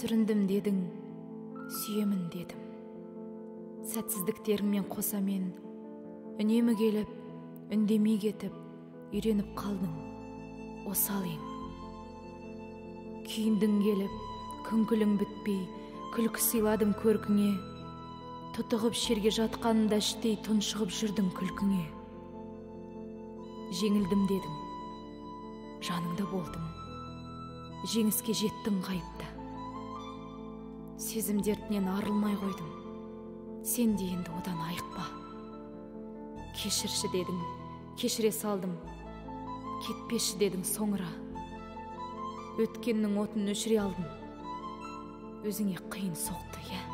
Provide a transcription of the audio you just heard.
Сүріндім дедің, сүйемін дедім. Сәтсіздіктеріңмен қоса мен үнемі келіп, үндемей кетіп, үйреніп қалдың, осал ең. Күйіндің келіп, күңкілің бітпей, күлкі сыйладым көркіңе. Тұтығып шерге жатқанында іштей тұншығып жүрдің күлкіңе. Жеңілдім дедім, жаныңда болдым, жеңіске жеттің қайыпта. Сезім дертінен арылмай қойдым, сен де енді одан айықпа. Кешірші дедің, кешіре салдым, кетпеші дедің соңыра. Өткеннің отын өшіре алдым, өзіңе қиын соқты, я.